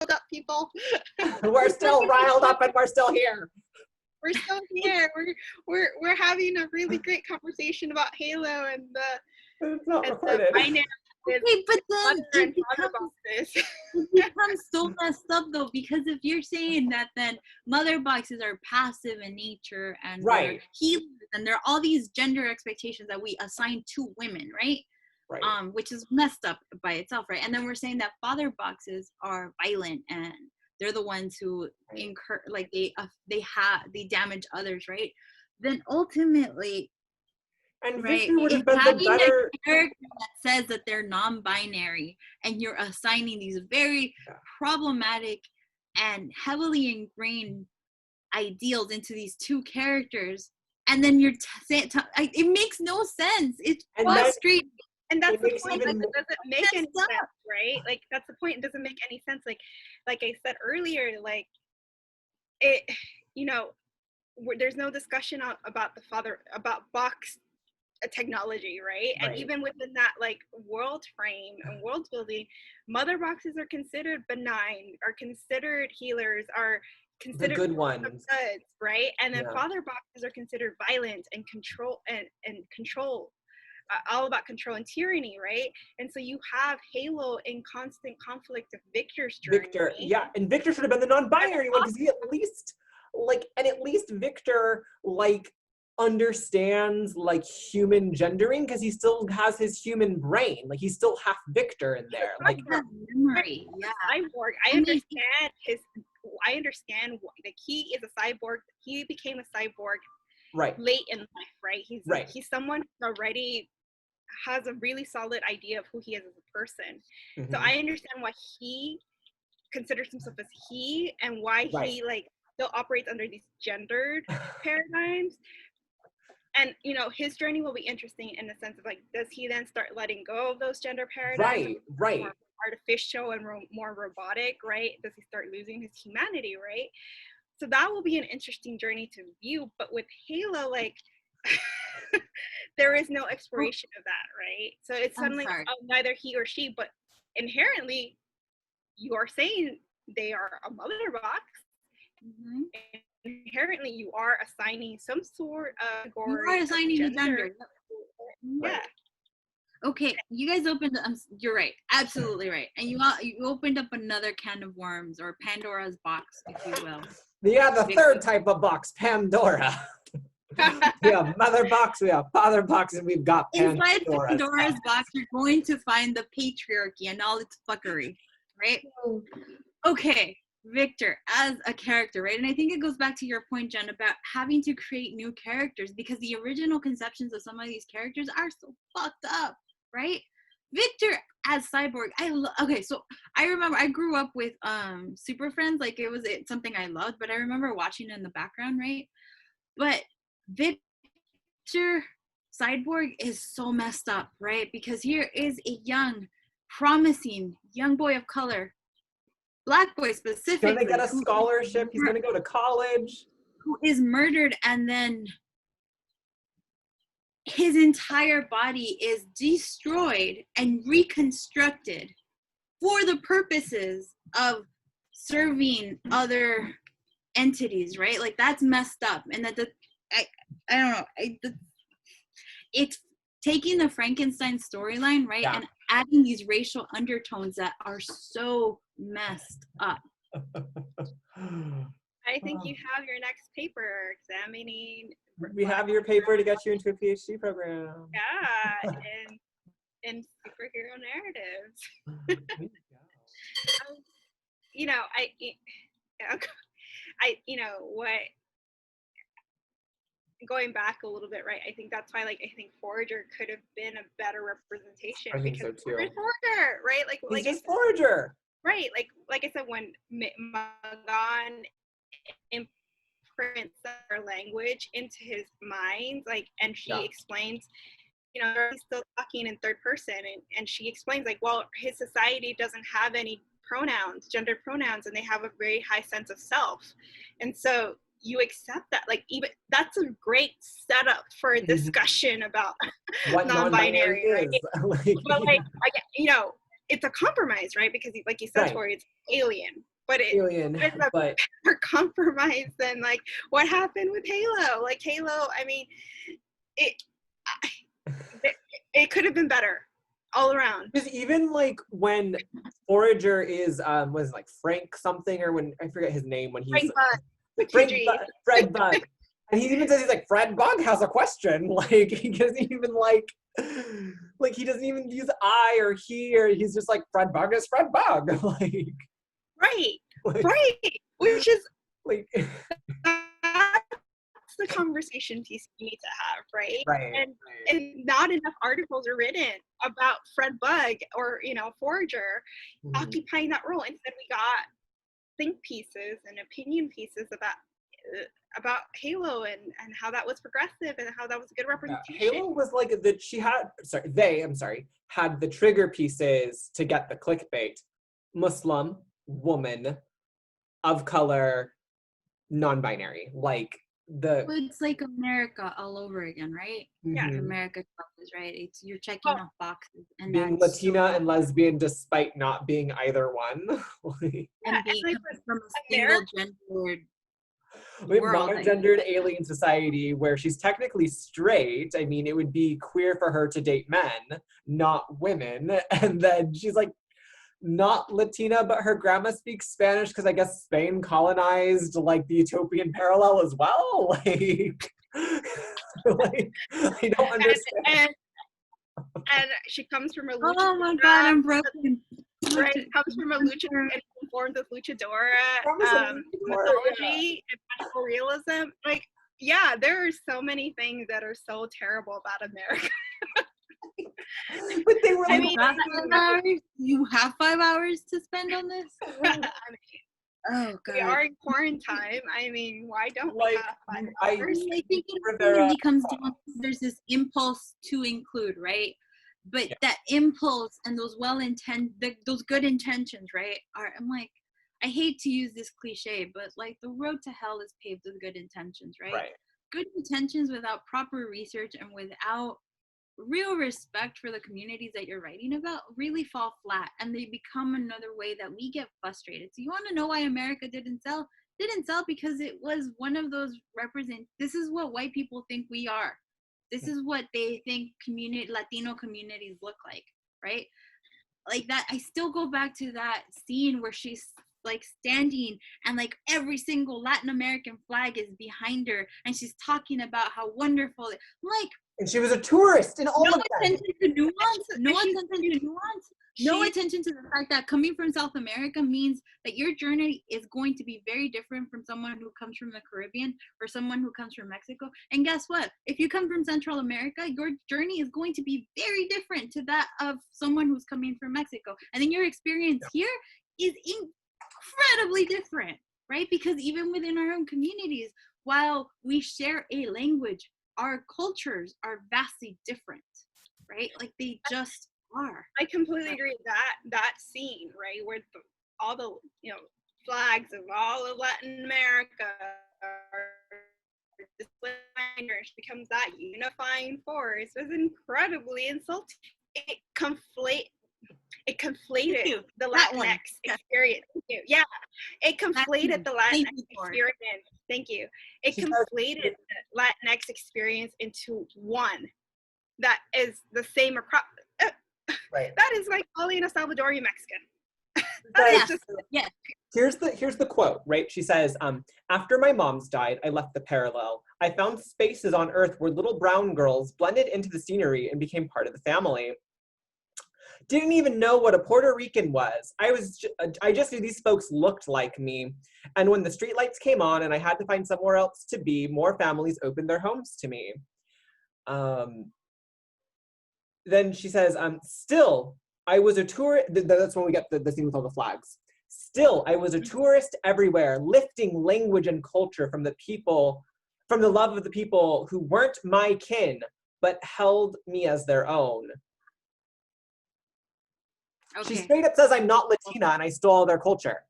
up, people. We're still riled up and we're still here. We're still here. We're having a really great conversation about Halo and It's not the recorded. binary. Okay, but then It becomes so messed up though, because if you're saying that then mother boxes are passive in nature and Right. they're healers and there are all these gender expectations that we assign to women, right? Right. Which is messed up by itself, right? And then we're saying that father boxes are violent and they're the ones who incur, like they damage others, right? Then ultimately, And right, Victor would have been the having better a character that says that they're non-binary and you're assigning these very problematic and heavily ingrained ideals into these two characters, and then you're it makes no sense. It's frustrating. And that's it the makes point. even Like, it doesn't make any sense, right? Like, that's the point. It doesn't make any sense. Like I said earlier, like it, you know, there's no discussion about about box technology, right? And even within that like world frame and world building, mother boxes are considered benign, are considered healers, are considered the good ones, goods, right? And then father boxes are considered violent and control and control, all about control and tyranny, right? And so you have Halo in constant conflict of Victor's journey. Victor, and Victor should have been the non-binary one, because he at least Victor like understands like human gendering, because he still has his human brain, like he's still half Victor in there, like memory. Cyborg. I understand like he is a cyborg. He became a cyborg late in life, right? He's someone who already has a really solid idea of who he is as a person. So I understand why he considers himself as he, and why he like still operates under these gendered paradigms. And you know, his journey will be interesting in the sense of like, does he then start letting go of those gender paradigms? More artificial and more robotic, right? Does he start losing his humanity, right? So that will be an interesting journey to view. But with Halo, like there is no exploration of that, right? So it's suddenly neither he or she, but inherently you are saying they are a mother box. Inherently you are assigning some sort of the gender. Okay, you guys opened you're right, absolutely right. And you opened up another can of worms, or Pandora's box, if you will. The third type of box, Pandora. We have mother box, we have father box, and we've got Inside Pandora's box, you're going to find the patriarchy and all its fuckery, right? Okay, Victor as a character, right? And I think it goes back to your point, Jen, about having to create new characters, because the original conceptions of some of these characters are so fucked up, right? Victor as Cyborg, so I remember I grew up with Super Friends, like it's something I loved, but I remember watching it in the background, right? But Victor Cyborg is so messed up, right? Because here is a young, promising young boy of color, Black boy specifically. He's gonna get a scholarship, he's gonna go to college. Who is murdered, and then his entire body is destroyed and reconstructed for the purposes of serving other entities, right? Like, that's messed up. And that I don't know, it's taking the Frankenstein storyline, right, and adding these racial undertones that are so messed up. I think you have your next paper examining. We have your paper to get you into a PhD program. Yeah, in superhero narratives. You know, going back a little bit, right? I think that's why, like, I think Forager could have been a better representation. I think so too. Forager, right? He's just Forager. Right, like I said, when Magan imprints her language into his mind, like, and she explains, you know, he's still talking in third person, and she explains, like, well, his society doesn't have any pronouns, gendered pronouns, and they have a very high sense of self, and so you accept that. Like, even that's a great setup for a discussion about what non-binary, right? is. But like, you know, it's a compromise, right? Because like you said, Tori, it's alien. But it's a compromise than like what happened with Halo. Like Halo, I mean, it could have been better all around. Because even like when Forager is was like Frank something, or when I forget his name, when he's Fred Bug. And he even says, he's like, Fred Bug has a question. Like, he doesn't even he doesn't even use I or he, or he's just like, Fred Bug is Fred Bug. Like, right. Which is like, that's the conversation piece you need to have, right? And not enough articles are written about Fred Bug or, Forager occupying that role. Instead, we got think pieces and opinion pieces about Halo and how that was progressive and how that was a good representation. Halo was like they had the trigger pieces to get the clickbait. Muslim, woman, of color, non-binary. Like it's like America all over again, right? Yeah. America Chavez, right? You're checking off boxes and being Latina and lesbian despite not being either one. And being from a single gendered monogendered alien society where she's technically straight. I mean, it would be queer for her to date men, not women. And then she's like, not Latina, but her grandma speaks Spanish because I guess Spain colonized like the utopian parallel as well. Like I don't understand. And she comes from a luchadora. Oh my god, I'm broken. Right, comes from a luchadora and conformed with luchadora mythology and magical realism. Like, yeah, there are so many things that are so terrible about America. But they were like, you have 5 hours to spend on this? Oh god. We are in quarantine. I mean, why don't we have 5 hours? I think it really comes down to there's this impulse to include, right? But that impulse and those those good intentions, right? I'm like, I hate to use this cliche, but like the road to hell is paved with good intentions, right? Good intentions without proper research and without real respect for the communities that you're writing about really fall flat, and they become another way that we get frustrated. So you want to know why America didn't sell because it was one of those this is what white people think we are. This is what they think Latino communities look like, right? Like that, I still go back to that scene where she's like standing and like every single Latin American flag is behind her and she's talking about how wonderful and she was a tourist in all of that. No attention to the fact that coming from South America means that your journey is going to be very different from someone who comes from the Caribbean or someone who comes from Mexico. And guess what? If you come from Central America, your journey is going to be very different to that of someone who's coming from Mexico. And then your experience here is incredibly different, right? Because even within our own communities, while we share a language, our cultures are vastly different, right? Like they just are. I completely agree with that scene, right, where all the flags of all of Latin America are displayed, she becomes that unifying force. It was incredibly insulting. It conflated the Latinx experience. Yeah, it conflated the Latinx experience. Thank you. It conflated the Latinx experience into one that is the same across. Right. That is like calling a Salvadorian Mexican. Here's the quote, right? She says, after my mom's died, I left the parallel. I found spaces on Earth where little brown girls blended into the scenery and became part of the family. Didn't even know what a Puerto Rican was. I just knew these folks looked like me. And when the streetlights came on and I had to find somewhere else to be, more families opened their homes to me. Then she says, still, I was a tourist. That's when we get the scene with all the flags. Still, I was a tourist everywhere, lifting language and culture from the love of the people who weren't my kin, but held me as their own. Okay. She straight up says, I'm not Latina and I stole their culture.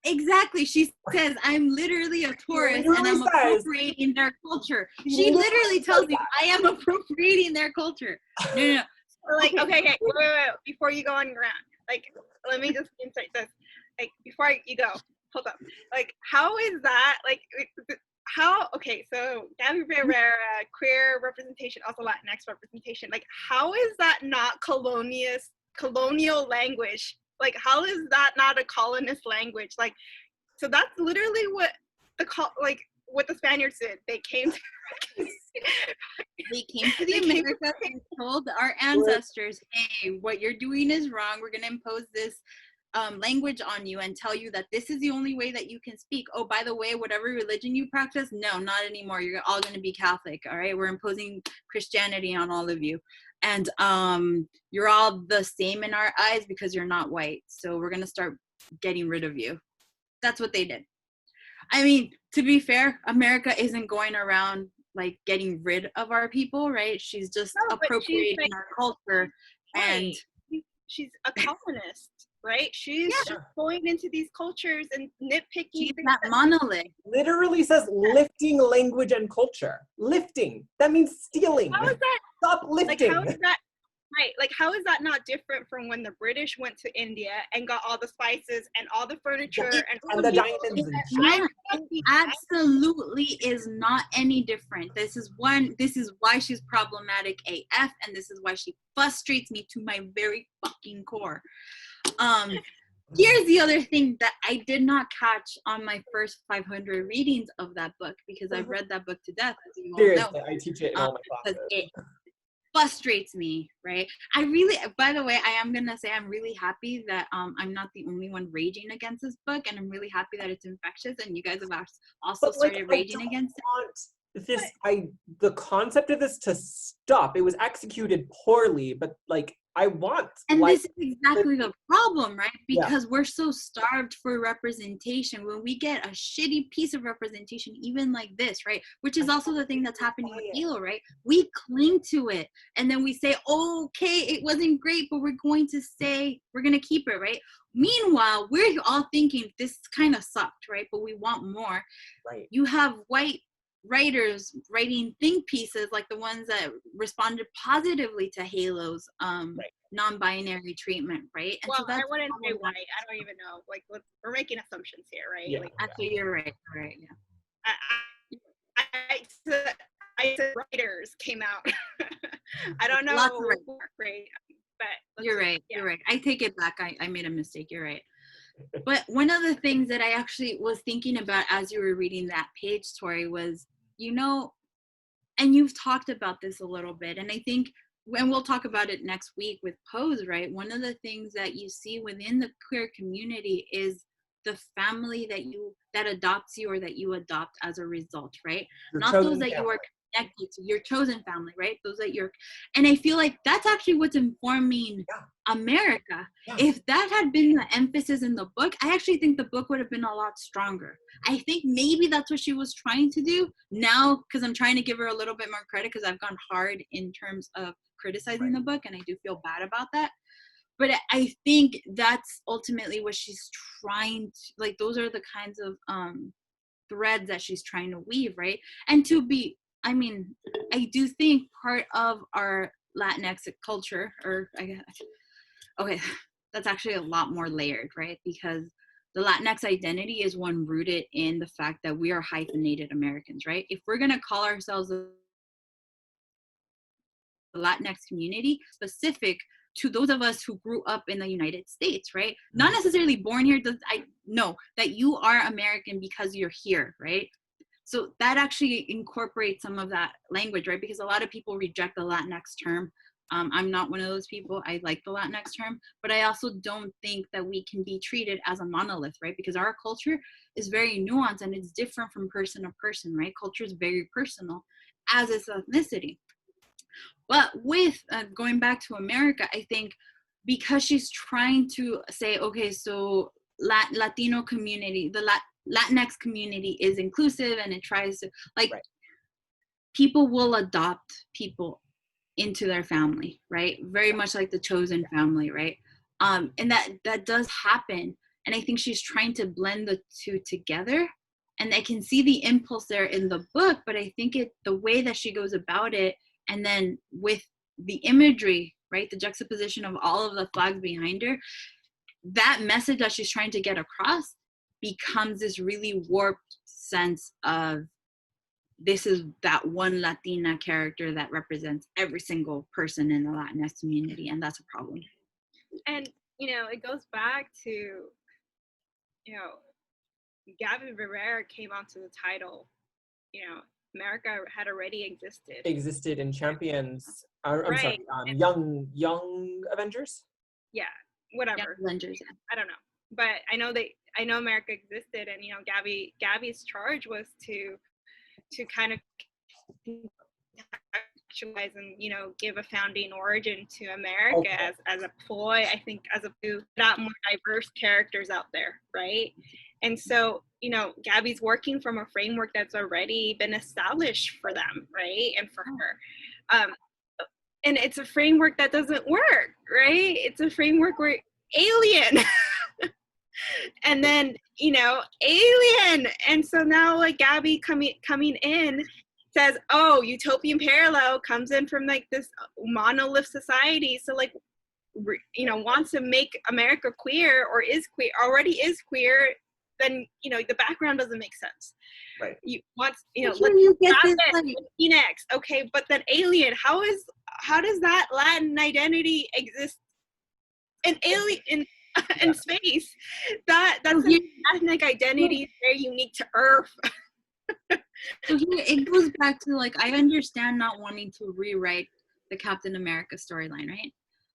Exactly. She says, I'm literally a tourist and I'm appropriating their culture. She literally tells you, I am appropriating their culture. No. Like, okay, wait, before you go on your rant, like, let me just insert this. Like, before you go, hold up. Like, how is that, like, how, okay, so Gabby Rivera, queer representation, also Latinx representation, like, how is that not colonial language? Like, how is that not a colonist language? Like, so that's literally what what the Spaniards did. They came to the Americas and told our ancestors, hey, what you're doing is wrong. We're going to impose this language on you and tell you that this is the only way that you can speak. Oh, by the way, whatever religion you practice, no, not anymore. You're all going to be Catholic. All right. We're imposing Christianity on all of you. And you're all the same in our eyes because you're not white. So we're going to start getting rid of you. That's what they did. I mean, to be fair, America isn't going around like getting rid of our people, right? She's just appropriating our culture. Right. And she's a colonist, right? She's just going into these cultures and nitpicking. She's that monolith. Literally says lifting language and culture. Lifting. That means stealing. How is that? Stop lifting. Like, how is that? Right, like how is that not different from when the British went to India and got all the spices and all the furniture and the diamonds and absolutely is not any different. This is why she's problematic AF, and this is why she frustrates me to my very fucking core. Here's the other thing that I did not catch on my first 500 readings of that book, because I've read that book to death, as you all know. I teach it in all my classes. Frustrates me, right? I really, by the way, I am gonna say I'm really happy that I'm not the only one raging against this book, and I'm really happy that it's infectious and you guys have also started raging against it. The concept of this to stop. It was executed poorly, but like I want. And this is exactly the problem, right? Because we're so starved for representation. When we get a shitty piece of representation, even like this, right? Which is also the thing that's happening with Halo, right? We cling to it. And then we say, okay, it wasn't great, but we're going to keep it, right? Meanwhile, we're all thinking this kind of sucked, right? But we want more. Right. You have white writers writing think pieces like the ones that responded positively to Halo's non-binary treatment, right? And well, so I wouldn't say white. I don't even know. Like, we're making assumptions here, right? Yeah. Like, actually, you're right. Right? Yeah. I said writers came out. I don't know. Lots of right? But you're right. Yeah. You're right. I take it back. I made a mistake. You're right. But one of the things that I actually was thinking about as you were reading that page, Tori, was, and you've talked about this a little bit, and I think, and we'll talk about it next week with Pose, right? One of the things that you see within the queer community is the family that adopts you or that you adopt as a result, right? Not those that you are connected to, your chosen family, right? Those that and I feel like that's actually what's informing America. If that had been the emphasis in the book, I actually think the book would have been a lot stronger. I think maybe that's what she was trying to do now, because I'm trying to give her a little bit more credit, because I've gone hard in terms of criticizing the book, and I do feel bad about that. But I think that's ultimately what she's trying to, like, those are the kinds of threads that she's trying to weave, right? And I do think part of our Latinx culture, that's actually a lot more layered, right? Because the Latinx identity is one rooted in the fact that we are hyphenated Americans, right? If we're going to call ourselves the Latinx community, specific to those of us who grew up in the United States, right? Not necessarily born here. I know that you are American because you're here, right? So that actually incorporates some of that language, right? Because a lot of people reject the Latinx term. I'm not one of those people. I like the Latinx term, but I also don't think that we can be treated as a monolith, right? Because our culture is very nuanced and it's different from person to person, right? Culture is very personal, as is ethnicity. But with going back to America, I think because she's trying to say, okay, so Latino community, the Latinx community is inclusive, and it tries to, like, people will adopt people into their family, right? Very much like the chosen family, right? And that does happen. And I think she's trying to blend the two together. And I can see the impulse there in the book, but I think the way that she goes about it, and then with the imagery right? The juxtaposition of all of the flags behind her, that message that she's trying to get across becomes this really warped sense of this is that one Latina character that represents every single person in the Latinx community, and that's a problem. And, you know, it goes back to, you know, Gabby Rivera came onto the title, you know, America had already existed in Champions. I'm right. sorry, Young Avengers. Yeah, whatever. Young Avengers. Yeah. I don't know, but I know America existed, and you know, Gabby's charge was to kind of contextualize and, you know, give a founding origin to America as a ploy, I think, as a to that more diverse characters out there, right? And so, you know, Gabby's working from a framework that's already been established for them, right? And for her. And it's a framework that doesn't work, right? It's a framework where alien. And then, you know, alien. And so now, like, Gabby coming in says, oh, utopian parallel comes in from like this monolith society. So like, you know, wants to make America queer or already is queer, then, you know, the background doesn't make sense. Right. You want, you know, you get this Latinx, okay, but then alien, how does that Latin identity exist in alien in space? That's an ethnic identity very unique to Earth. So here it goes back to, like, I understand not wanting to rewrite the Captain America storyline, right?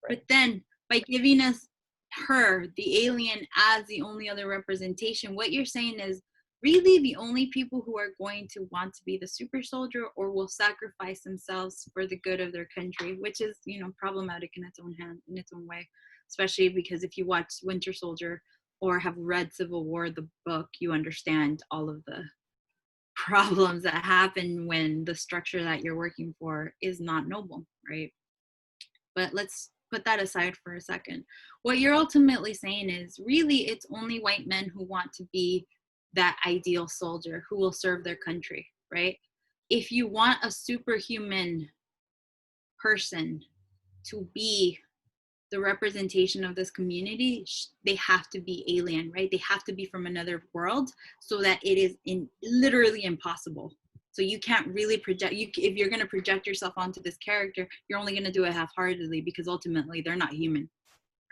But then by giving us her, the alien, as the only other representation, what you're saying is really the only people who are going to want to be the super soldier or will sacrifice themselves for the good of their country, which is, you know, problematic in its own way, especially because if you watch Winter Soldier or have read Civil War, the book, you understand all of the problems that happen when the structure that you're working for is not noble, right? But let's put that aside for a second. What you're ultimately saying is really it's only white men who want to be that ideal soldier who will serve their country, right? If you want a superhuman person to be the representation of this community, they have to be alien, right? They have to be from another world so that it is literally impossible. So you can't really project, if you're going to project yourself onto this character, you're only going to do it half-heartedly because ultimately they're not human,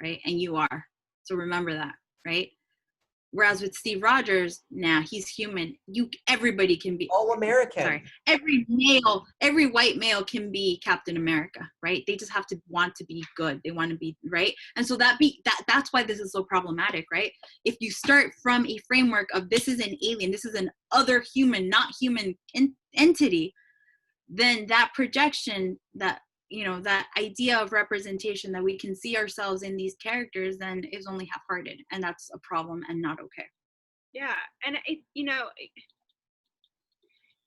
right? And you are. So remember that, right? Whereas with Steve Rogers, he's human. Everybody can be all American. Sorry, every white male can be Captain America, right? They just have to want to be good. They want to be right, and so that's why this is so problematic, right? If you start from a framework of this is an alien, this is an other human, not human entity, then that projection, that, you know, that idea of representation that we can see ourselves in these characters then is only half-hearted, and that's a problem and not okay. Yeah, and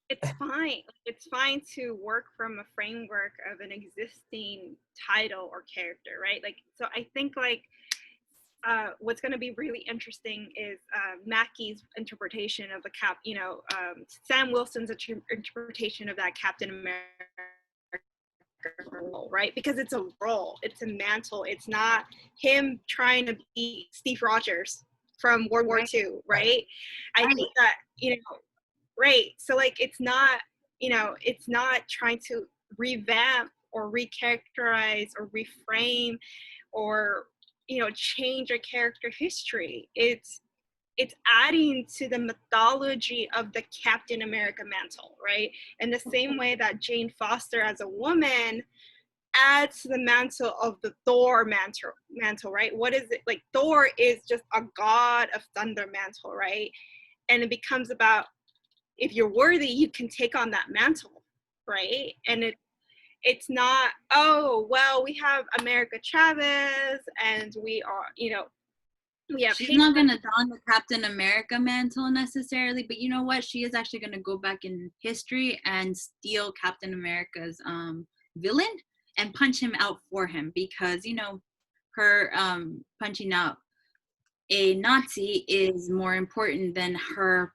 it's fine. It's fine to work from a framework of an existing title or character, right? Like, so I think like what's going to be really interesting is Mackey's interpretation of the Sam Wilson's interpretation of that Captain America role, right? Because it's a role, it's a mantle. It's not him trying to be Steve Rogers from World War II, right? I think that, you know, right. So like, it's not, you know, it's not trying to revamp or recharacterize or reframe or, you know, change a character history. It's adding to the mythology of the Captain America mantle, right? In the same way that Jane Foster as a woman adds to the mantle of the Thor mantle, right? What is it? Like, Thor is just a god of thunder mantle, right? And it becomes about, if you're worthy, you can take on that mantle, right? And it's not, oh, well, we have America Chavez and we are, you know, she's not going to don the Captain America mantle necessarily, but you know what? She is actually going to go back in history and steal Captain America's villain and punch him out for him, because, you know, her punching out a Nazi is more important than her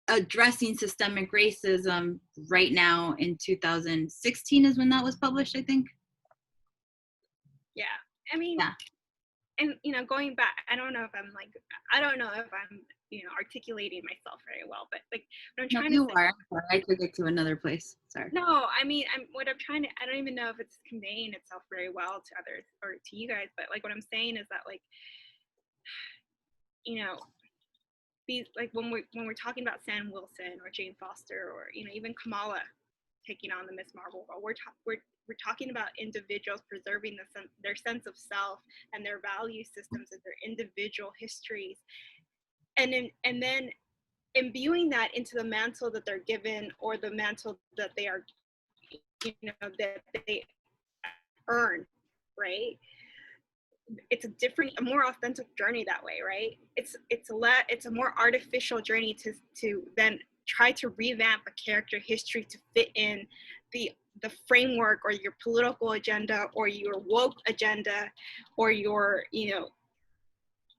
addressing systemic racism right now in 2016 is when that was published, I think. Yeah. I mean, yeah. And, going back, I don't know if I'm, articulating myself very well, but like what I'm trying to say. Are. I took it to another place. Sorry. No, I mean, I don't even know if it's conveying itself very well to others or to you guys, but like what I'm saying is that like, these, like when we're talking about Sam Wilson or Jane Foster or, even Kamala taking on the Miss Marvel role, we're talking about individuals preserving their sense of self and their value systems and their individual histories, and then imbuing that into the mantle that they're given or the mantle that they are, that they earn, right? It's a more authentic journey that way, right? It's a more artificial journey to then try to revamp a character history to fit in the framework or your political agenda or your woke agenda or your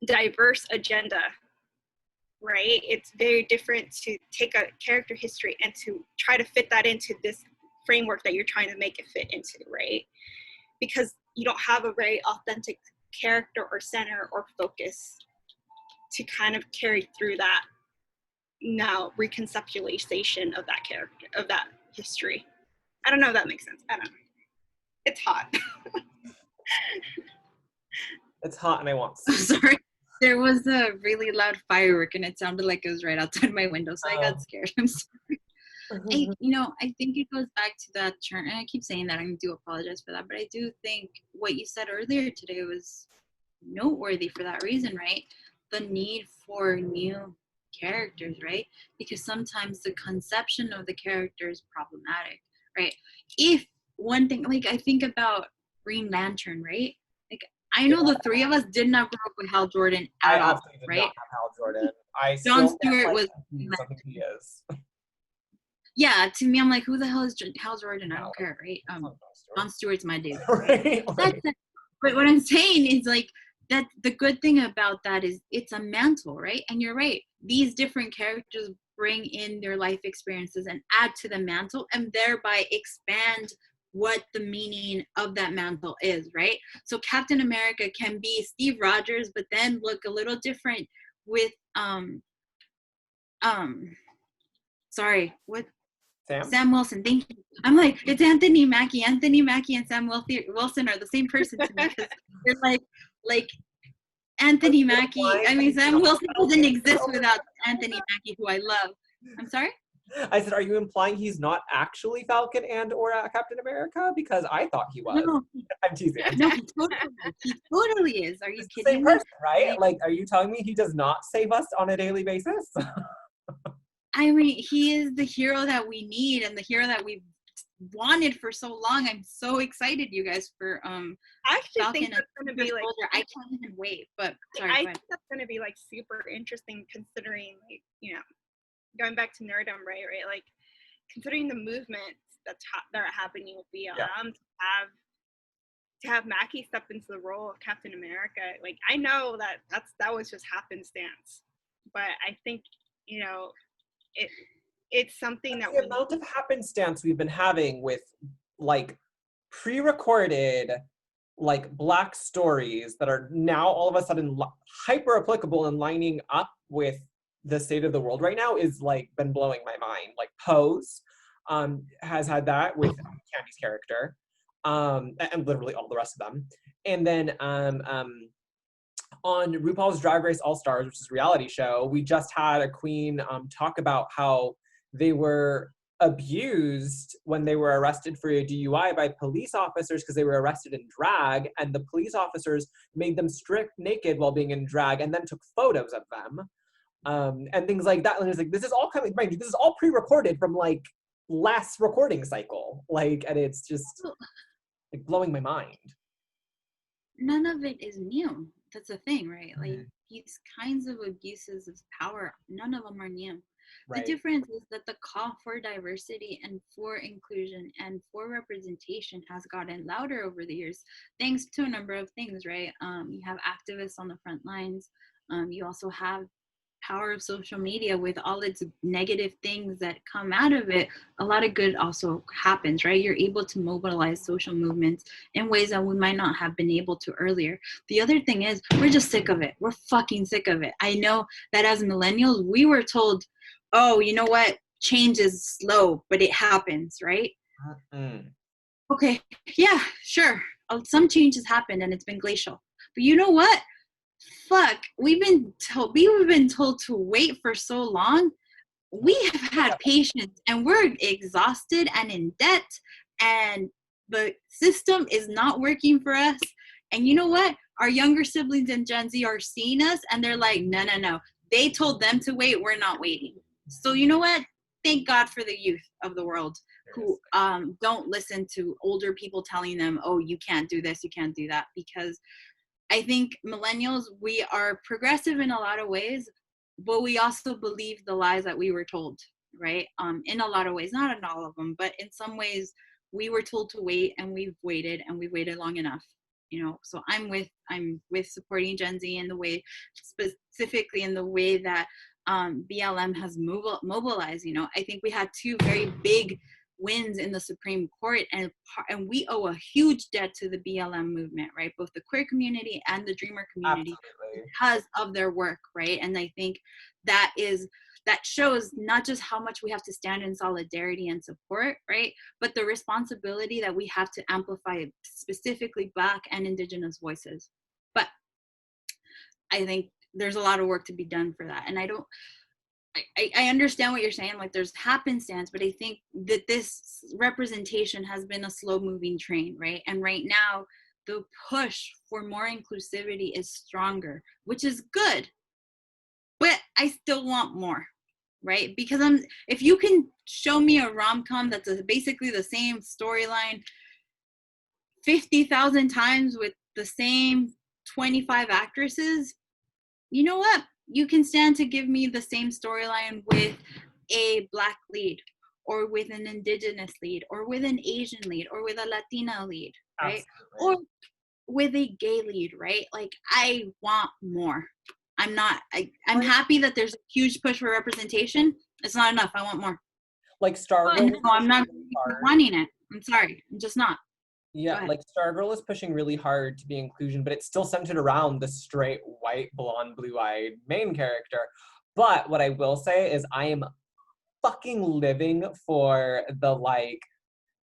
diverse agenda, right? It's very different to take a character history and to try to fit that into this framework that you're trying to make it fit into, right? Because you don't have a very authentic character or center or focus to kind of carry through that now reconceptualization of that character, of that history. I don't know if that makes sense. I don't know. It's hot. It's hot and I want to. Sorry. There was a really loud firework and it sounded like it was right outside my window, so I got scared. I'm sorry. I think it goes back to that term, and I keep saying that, I do apologize for that, but I do think what you said earlier today was noteworthy for that reason, right? The need for new characters, right? Because sometimes the conception of the character is problematic, right? If one thing, like I think about Green Lantern, right? Like I know the three of us did not grow up with Hal Jordan at all, right? Not have Hal Jordan. John Stewart was. Something he is. Yeah, to me, I'm like, who the hell is Hal Jordan? I don't care, right? John Stewart's my dude. Right? But what I'm saying is like that the good thing about that is it's a mantle, right? And you're right. These different characters bring in their life experiences and add to the mantle and thereby expand what the meaning of that mantle is, right? So Captain America can be Steve Rogers, but then look a little different with Sam Wilson, thank you. I'm like, it's Anthony Mackie. Anthony Mackie and Sam Wilson are the same person to me because they're like Anthony Mackie. I mean, Sam Wilson doesn't exist without Anthony Mackie, who I love. I'm sorry? I said, are you implying he's not actually Falcon and or Captain America? Because I thought he was. No. I'm teasing. No, he totally is. Are you it's kidding the same me? Person, right? Like, are you telling me he does not save us on a daily basis? I mean, he is the hero that we need and the hero that we've wanted for so long. I'm so excited, you guys, for I actually Falcon think that's going to be like. I can't even wait. But sorry, I think that's going to be like super interesting, considering like going back to nerdom, right? Like considering the movements that are happening with BLM to have Mackie step into the role of Captain America. Like I know that was just happenstance, but I think it's something that the amount of happenstance we've been having with like pre-recorded like Black stories that are now all of a sudden hyper applicable and lining up with the state of the world right now is like been blowing my mind. Like Pose has had that with Candy's character, and literally all the rest of them. And then on RuPaul's Drag Race All Stars, which is a reality show, we just had a queen talk about how they were abused when they were arrested for a DUI by police officers because they were arrested in drag, and the police officers made them strip naked while being in drag and then took photos of them, and things like that. And it's like, this is all coming, mind you, this is all pre-recorded from like last recording cycle, like, and it's just like blowing my mind. None of it is new. That's the thing, right? Like these kinds of abuses of power, none of them are new. Right. The difference is that the call for diversity and for inclusion and for representation has gotten louder over the years, thanks to a number of things, right? You have activists on the front lines. You also have power of social media, with all its negative things that come out of it, a lot of good also happens, right? You're able to mobilize social movements in ways that we might not have been able to earlier. The other thing is, we're just sick of it. We're fucking sick of it. I know that as millennials, we were told, oh, you know what? Change is slow, but it happens, right? Mm-hmm. Okay, yeah, sure. Some changes happened and it's been glacial. But you know what? Fuck, we've been told to wait for so long. We have had patience and we're exhausted and in debt, and the system is not working for us. And you know what? Our younger siblings in Gen Z are seeing us and they're like, no. They told them to wait, we're not waiting. So you know what? Thank God for the youth of the world who don't listen to older people telling them, oh, you can't do this, you can't do that. Because I think millennials, we are progressive in a lot of ways, but we also believe the lies that we were told, right? In a lot of ways, not in all of them, but in some ways we were told to wait, and we've waited long enough, you know? So I'm with supporting Gen Z in the way, specifically in the way that BLM has mobilized. You know, I think we had two very big wins in the Supreme Court, and we owe a huge debt to the BLM movement, right? Both the queer community and the dreamer community. Absolutely. Because of their work, right? And I think that shows not just how much we have to stand in solidarity and support, right? But the responsibility that we have to amplify specifically Black and Indigenous voices. But I think there's a lot of work to be done for that. And I understand what you're saying, like there's happenstance, but I think that this representation has been a slow moving train, right? And right now, the push for more inclusivity is stronger, which is good, but I still want more, right? Because if you can show me a rom-com that's basically the same storyline 50,000 times with the same 25 actresses, you know what? You can stand to give me the same storyline with a Black lead, or with an Indigenous lead, or with an Asian lead, or with a Latina lead, right? Absolutely. Or with a gay lead, right? Like, I want more. I'm happy that there's a huge push for representation. It's not enough. I want more. Like Stargirl. No, I'm not wanting it. I'm sorry. I'm just not. Yeah, like Stargirl is pushing really hard to be inclusion, but it's still centered around the straight, white, blonde, blue-eyed main character. But what I will say is I am fucking living for the, like,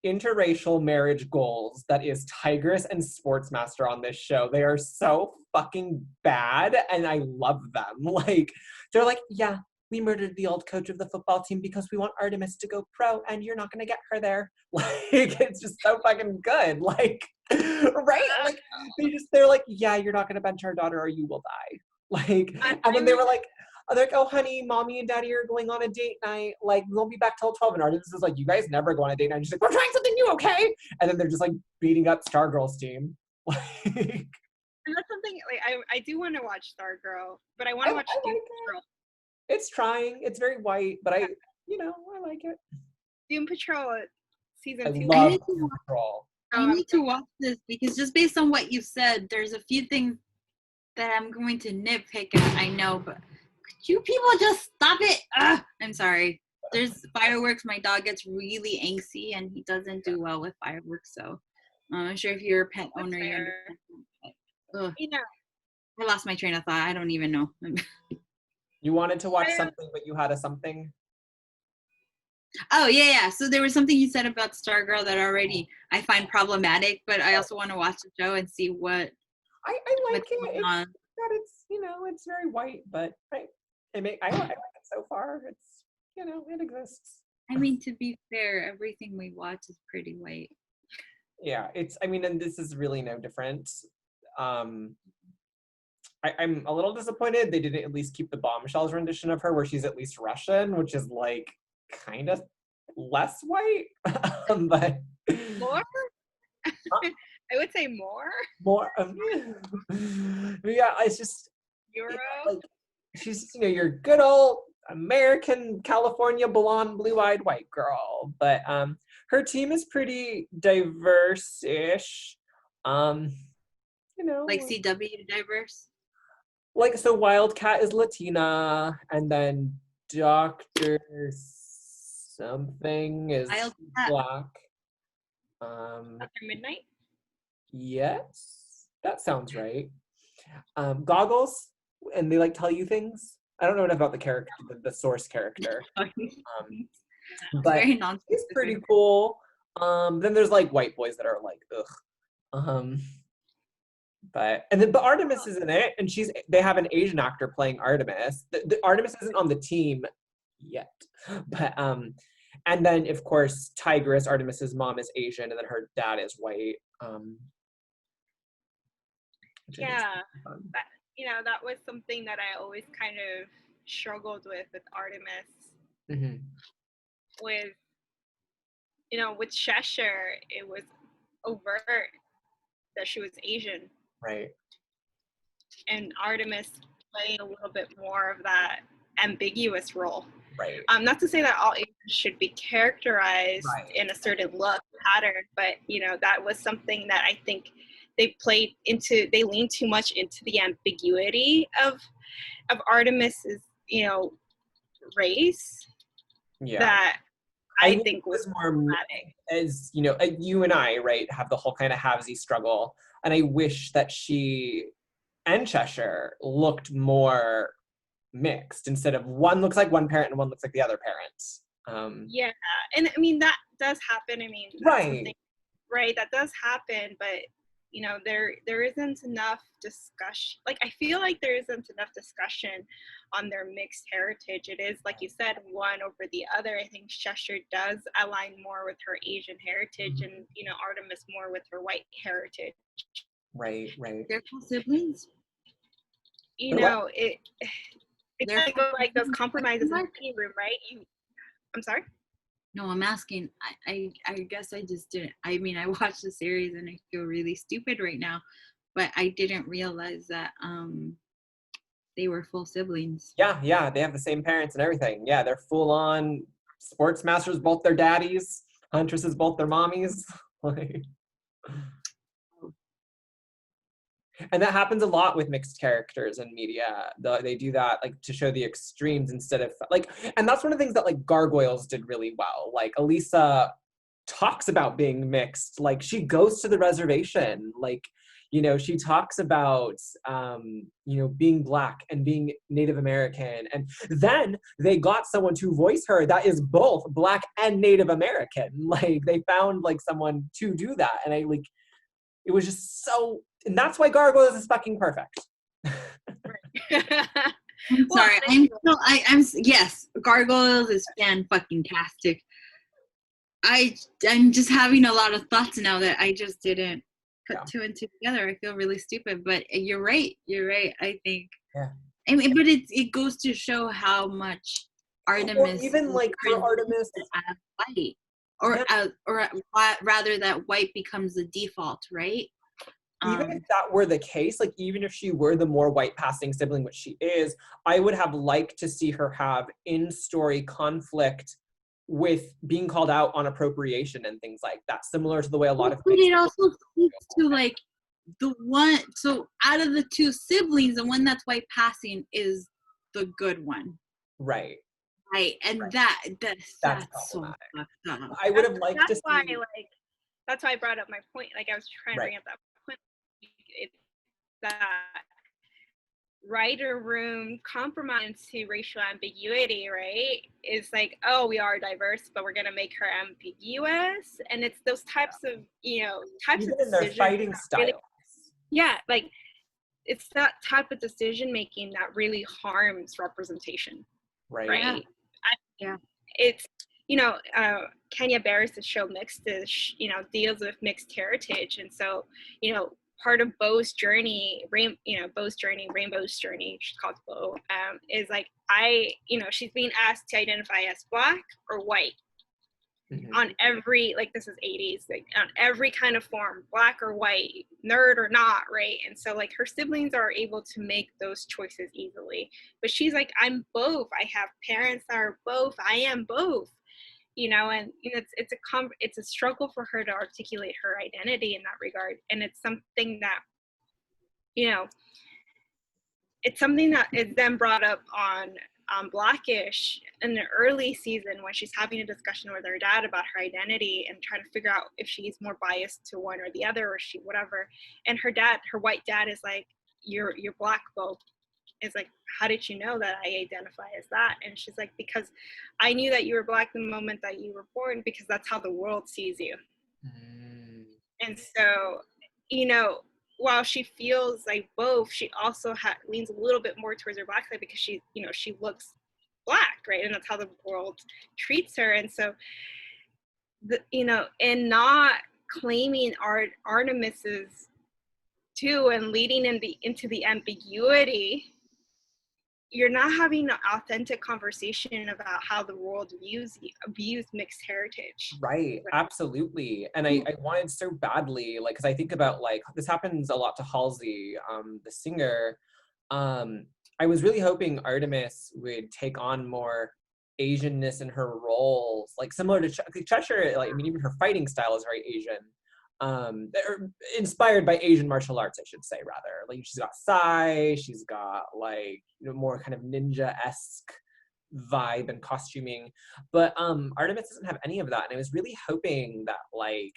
interracial marriage goals that is Tigress and Sportsmaster on this show. They are so fucking bad, and I love them. Like, they're like, yeah, we murdered the old coach of the football team because we want Artemis to go pro, and you're not gonna get her there. Like, it's just so fucking good. Like, right? Like, they're like, yeah, you're not gonna bench our daughter or you will die. Like, and then they were like, oh, honey, mommy and daddy are going on a date night. Like, we won't be back till 12. And Artemis is like, you guys never go on a date night. And she's like, we're trying something new, okay? And then they're just like beating up Stargirl's team. Like, and that's something, like, I do want to watch Stargirl, but I want to watch Doom Patrol. It's trying. It's very white, but I like it. Doom Patrol season 2. I love Doom Patrol. I need to watch this because just based on what you said, there's a few things that I'm going to nitpick at. I know, but could you people just stop it? I'm sorry. There's fireworks. My dog gets really angsty and he doesn't do well with fireworks. So I'm sure if you're a pet owner, you understand. You know, I lost my train of thought. I don't even know. You wanted to watch something, but you had a something? Oh, yeah. So there was something you said about Stargirl that already I find problematic, but I also want to watch the show and see what I like it. It's very white, but I like it so far. It's, it exists. I mean, to be fair, everything we watch is pretty white. Yeah, and this is really no different. I'm a little disappointed they didn't at least keep the Bombshells rendition of her where she's at least Russian, which is like kind of less white. But more? I would say more. More. Yeah, it's just Euro. Like, she's your good old American California blonde, blue-eyed white girl, but her team is pretty diverse-ish. Like CW diverse. Like, so Wildcat is Latina, and then Dr. something is Wildcat. Black. Dr. Midnight? Yes, that sounds right. Goggles, and they like tell you things. I don't know enough about the character, the source character. But it's pretty cool. Then there's like white boys that are like, ugh. But Artemis is in it, and they have an Asian actor playing Artemis. The Artemis isn't on the team yet, but and then of course Tigress, Artemis's mom, is Asian, and then her dad is white. Yeah, that was something that I always kind of struggled with Artemis. Mm-hmm. With Cheshire, it was overt that she was Asian. Right. And Artemis played a little bit more of that ambiguous role. Right. Not to say that all Asians should be characterized in a certain look pattern, but that was something that I think they leaned too much into the ambiguity of Artemis's, race. Yeah. That I think was more problematic. As you and I, right, have the whole kind of halvesy struggle, and I wish that she and Cheshire looked more mixed instead of one looks like one parent and one looks like the other parent. Yeah, and I mean that does happen. I mean, right, that does happen, but there isn't enough discussion. Like, I feel like there isn't enough discussion on their mixed heritage. It is, like you said, one over the other. I think Cheshire does align more with her Asian heritage, and Artemis more with her white heritage. Right. They're siblings. It's like those compromises in the room, right? I'm sorry? No, I'm asking. I guess I just didn't. I mean, I watched the series and I feel really stupid right now, but I didn't realize that they were full siblings. Yeah, they have the same parents and everything. Yeah, they're full on sports masters, both their daddies. Huntresses, both their mommies. And that happens a lot with mixed characters in media. They do that like to show the extremes instead of like, and that's one of the things that like Gargoyles did really well. Like Elisa talks about being mixed. Like she goes to the reservation. Like, she talks about, being Black and being Native American. And then they got someone to voice her that is both Black and Native American. Like they found like someone to do that. And it was just so, and that's why Gargoyles is fucking perfect. I'm sorry. Yes, Gargoyles is fan-fucking-tastic. I'm just having a lot of thoughts now that I just didn't put two and two together. I feel really stupid, but you're right. I think. Yeah. I mean, but it goes to show how much Artemis, or even like for Artemis, as white, or rather that white becomes the default, right? Even if that were the case, like even if she were the more white passing sibling, which she is, I would have liked to see her have in-story conflict with being called out on appropriation and things like that, similar to the way a lot of. But it also speaks to like the one. So out of the two siblings, the one that's white passing is the good one. Right. Right, and right. that's so fucked up. I would have liked to see. That's why I brought up my point. Like I was trying to bring up that point. It's that writer room compromise to racial ambiguity, right? Is like, oh, we are diverse, but we're gonna make her ambiguous, and it's those types of types even of in their fighting styles. Really, like it's that type of decision making that really harms representation. Right. Yeah. It's Kenya Barris's show Mixed is deals with mixed heritage, and so part of Beau's journey, Rainbow's journey, she's called Beau, is like she's being asked to identify as Black or white. Mm-hmm. On every, like this is 80s, like on every kind of form, Black or white, nerd or not, right? And so like her siblings are able to make those choices easily, but she's like, I'm both. I have parents that are both. I am both, and it's a struggle for her to articulate her identity in that regard, and it's something that it's something that is then brought up on Blackish in the early season when she's having a discussion with her dad about her identity and trying to figure out if she's more biased to one or the other or she whatever. And her white dad is like, you're Black, Bo. Is like, how did you know that I identify as that? And she's like, because I knew that you were Black the moment that you were born, because that's how the world sees you. And so, you know, while she feels like both, she also leans a little bit more towards her Black side because she, you know, she looks Black, right? And that's how the world treats her. And so, you know, and not claiming Artemis's too and leading into the ambiguity, you're not having an authentic conversation about how the world views mixed heritage. Right, absolutely. And I wanted so badly, like, because I think about, like, this happens a lot to Halsey, the singer. I was really hoping Artemis would take on more Asianness in her roles, like similar to Cheshire. Like, I mean, even her fighting style is very Asian. Or inspired by Asian martial arts, I should say, rather. Like, she's got sai, she's got, like, you know, more kind of ninja-esque vibe and costuming, but Artemis doesn't have any of that, and I was really hoping that, like,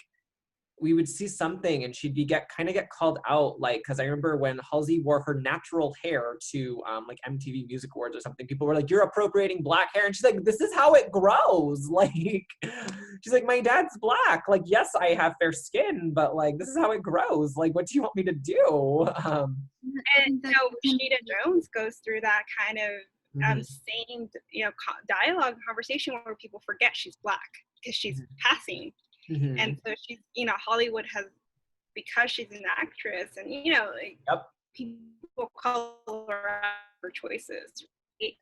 we would see something and she'd get called out, like, because I remember when Halsey wore her natural hair to like MTV Music Awards or something, people were like, you're appropriating Black hair, and she's like, this is how it grows. Like, she's like, my dad's Black, like, yes, I have fair skin, but, like, this is how it grows, like, what do you want me to do? And so Rashida Jones goes through that kind of same, you know, dialogue and conversation where people forget she's Black because she's passing. And so she's, you know, Hollywood has, because she's an actress and, you know, like, people call her out for choices, right?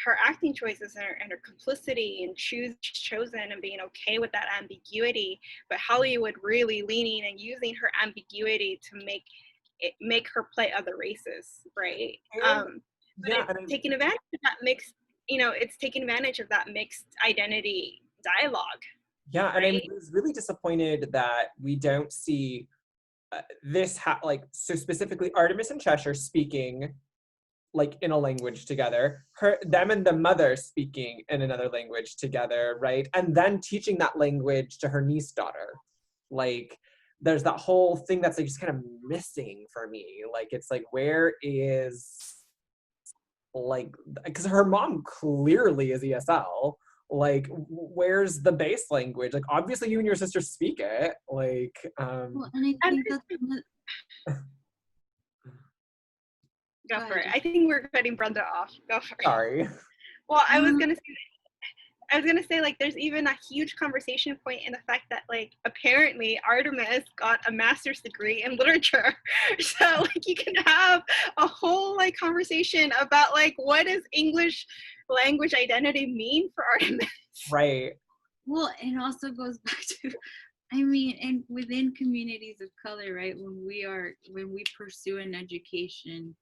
Her acting choices and her complicity and chosen and being okay with that ambiguity, but Hollywood really leaning and using her ambiguity to make her play other races, right? It's taking advantage of that mixed, you know, it's taking advantage of that mixed identity dialogue. Yeah, and I was really disappointed that we don't see this, like, so specifically Artemis and Cheshire speaking, like, in a language together, them and the mother speaking in another language together, right? And then teaching that language to her niece daughter. Like, there's that whole thing that's, like, just kind of missing for me. Like, it's like, where is, like, because her mom clearly is ESL. Like, where's the base language? Like, obviously you and your sister speak it. Like, well, and I think that's Go for it. I think we're cutting Brenda off. Go for it. Sorry. Well, I was gonna say, like, there's even a huge conversation point in the fact that, like, apparently Artemis got a master's degree in literature. So, like, you can have a whole, like, conversation about, like, what does English language identity mean for Artemis? Right. Well, it also goes back to, I mean, and within communities of color, right, when we pursue an education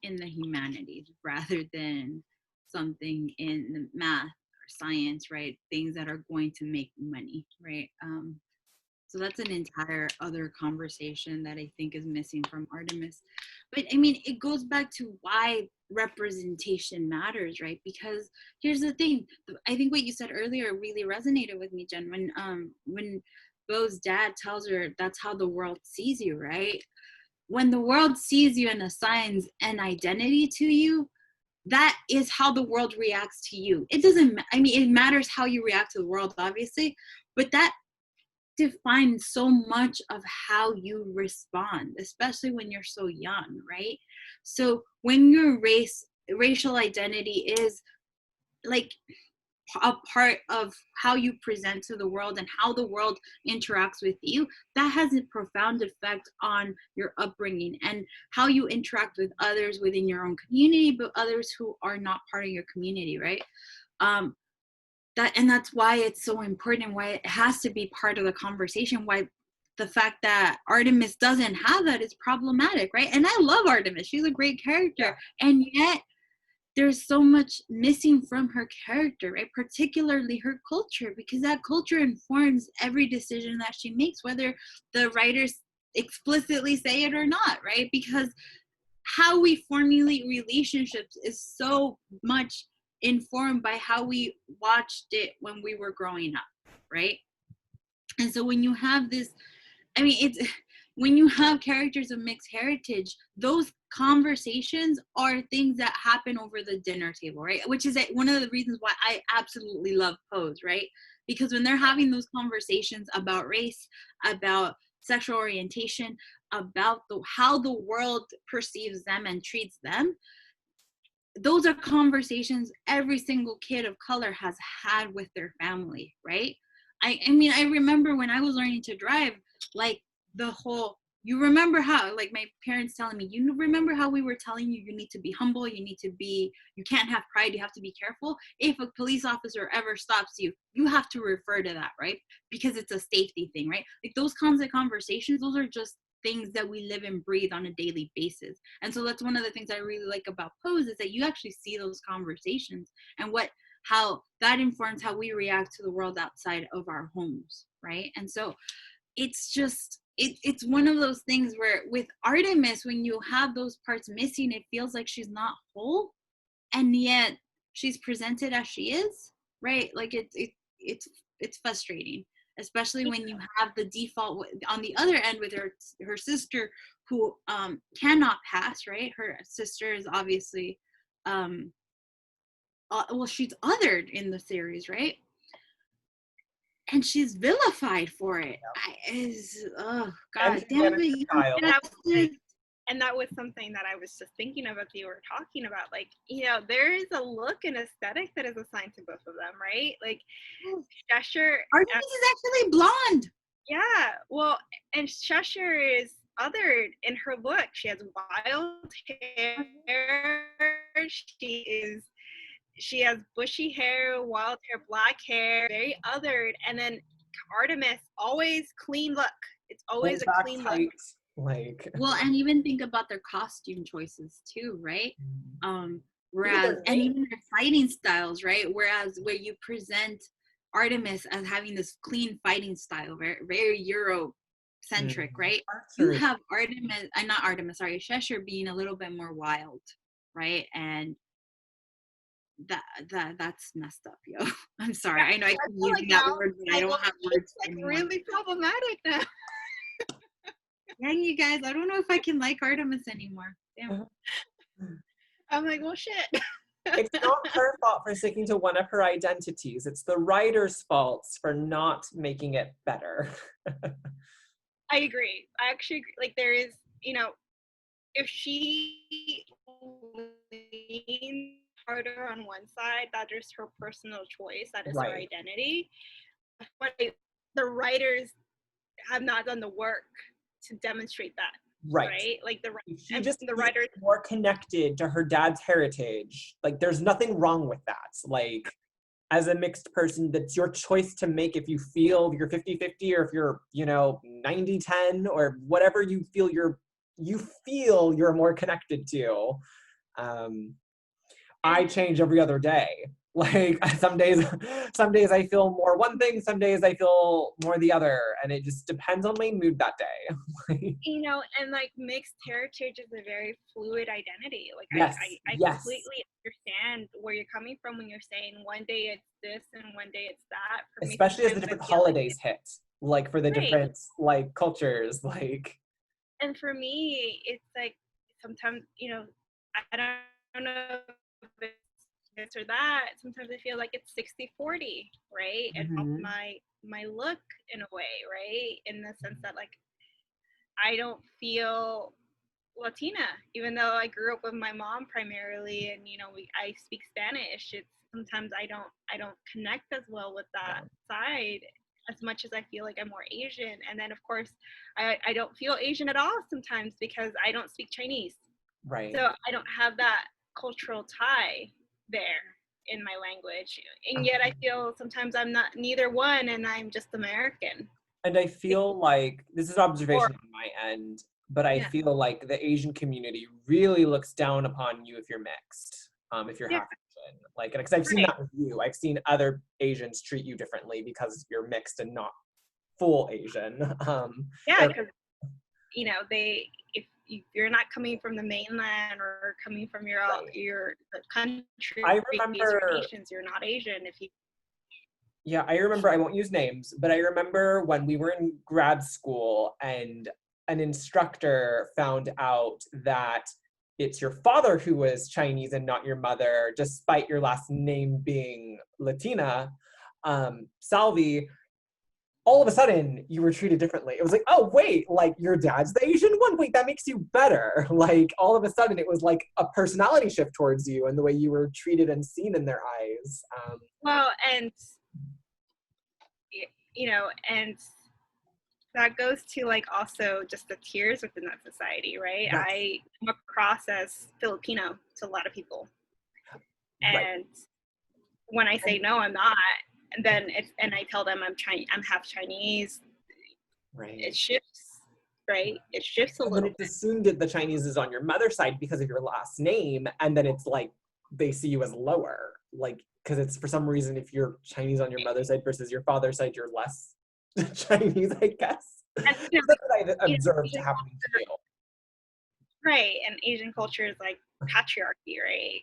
in the humanities rather than something in the math or science, right, things that are going to make money, right? So that's an entire other conversation that I think is missing from Artemis. But I mean, it goes back to why representation matters, right? Because here's the thing, I think what you said earlier really resonated with me, Jen, when Bo's dad tells her that's how the world sees you, right? When the world sees you and assigns an identity to you, that is how the world reacts to you. It doesn't, I mean, it matters how you react to the world, obviously, but that defines so much of how you respond, especially when you're so young, right? So when your racial identity is, like, a part of how you present to the world and how the world interacts with you, that has a profound effect on your upbringing and how you interact with others within your own community, but others who are not part of your community, right? That's why it's so important, why it has to be part of the conversation, why the fact that Artemis doesn't have that is problematic, right? And I love Artemis, she's a great character, and yet there's so much missing from her character, right? Particularly her culture, because that culture informs every decision that she makes, whether the writers explicitly say it or not, right? Because how we formulate relationships is so much informed by how we watched it when we were growing up, right? And so when you have this, I mean, it's when you have characters of mixed heritage, those conversations are things that happen over the dinner table, right? Which is one of the reasons why I absolutely love Pose, right? Because when they're having those conversations about race, about sexual orientation, about how the world perceives them and treats them, those are conversations every single kid of color has had with their family, right? I mean, I remember when I was learning to drive, like you remember how, like my parents telling me, you remember how we were telling you, you need to be humble, you can't have pride, you have to be careful. If a police officer ever stops you, you have to refer to that, right? Because it's a safety thing, right? Like those kinds of conversations, those are just things that we live and breathe on a daily basis. And so that's one of the things I really like about Pose, is that you actually see those conversations and how that informs how we react to the world outside of our homes, right? And so it's just, it's one of those things where with Artemis, when you have those parts missing, it feels like she's not whole, and yet she's presented as she is, right? Like it's frustrating, especially when you have the default on the other end with her sister, who cannot pass, right? Her sister is obviously she's othered in the series, right? And she's vilified for it. Oh God damn it! And that was something that I was just thinking of as you were talking about. Like, you know, there is a look and aesthetic that is assigned to both of them, right? Like, Cheshire. Artemis is actually blonde. Yeah, well, and Cheshire is othered in her look. She has wild hair. She has bushy hair, wild hair, black hair, very othered. And then Artemis, always clean look. It's always a clean look. Like, well, and even think about their costume choices too, right? Whereas, and even their fighting styles, right? Whereas where you present Artemis as having this clean fighting style, very, very Eurocentric, right? You have Cheshire being a little bit more wild, right? And that's messed up, yo. I'm sorry. I know I keep using that word, but I don't have words anymore. Really problematic now. Dang, you guys, I don't know if I can like Artemis anymore. Damn. I'm like, well, shit. It's not her fault for sticking to one of her identities. It's the writer's fault for not making it better. I agree. I actually agree. Like, there is, you know, if she leans harder on one side, that is her personal choice. That is her identity. But the writers have not done the work to demonstrate that. Right? Like the writers more connected to her dad's heritage. Like, there's nothing wrong with that. Like, as a mixed person, that's your choice to make if you feel you're 50-50 or if you're, 90-10 or whatever you feel you're more connected to. I change every other day. Like, some days I feel more one thing, some days I feel more the other, and it just depends on my mood that day. And like mixed heritage is a very fluid identity. Like, yes, I completely understand where you're coming from when you're saying one day it's this and one day it's that. For especially as the different holidays hit, like for the different like cultures, like. And for me, it's like sometimes, I don't know if it's this or that. Sometimes I feel like it's 60-40, right? And my look in a way, right? In the sense that, like, I don't feel Latina, even though I grew up with my mom primarily, and I speak Spanish. It's sometimes I don't connect as well with that side as much as I feel like I'm more Asian. And then of course I don't feel Asian at all sometimes because I don't speak Chinese. Right. So I don't have that cultural tie there in my language. And yet I feel sometimes I'm not neither one and I'm just American. And I feel like, this is an observation on my end, but I feel like the Asian community really looks down upon you if you're mixed, if you're half Asian. Like, because I've seen that with you. I've seen other Asians treat you differently because you're mixed and not full Asian. Because, if you're not coming from the mainland or coming from your country, I remember nations, you're not Asian if you. Yeah, I remember, I won't use names, but I remember when we were in grad school and an instructor found out that it's your father who was Chinese and not your mother, despite your last name being Latina, Salvi, all of a sudden you were treated differently. It was like, oh wait, like your dad's the Asian one? Wait, that makes you better. Like all of a sudden it was like a personality shift towards you and the way you were treated and seen in their eyes. Well, and you know, and that goes to like also just the tiers within that society, right? Yes. I come across as Filipino to a lot of people. And when I say no, I'm not, and then and I tell them I'm half Chinese. Right. It shifts, right? It shifts a little bit. It's assumed that the Chinese is on your mother's side because of your last name, and then it's like they see you as lower, like because it's for some reason if you're Chinese on your mother's side versus your father's side, you're less Chinese, I guess. And, that's what I observed happening to you. Right, and Asian culture is like patriarchy, right?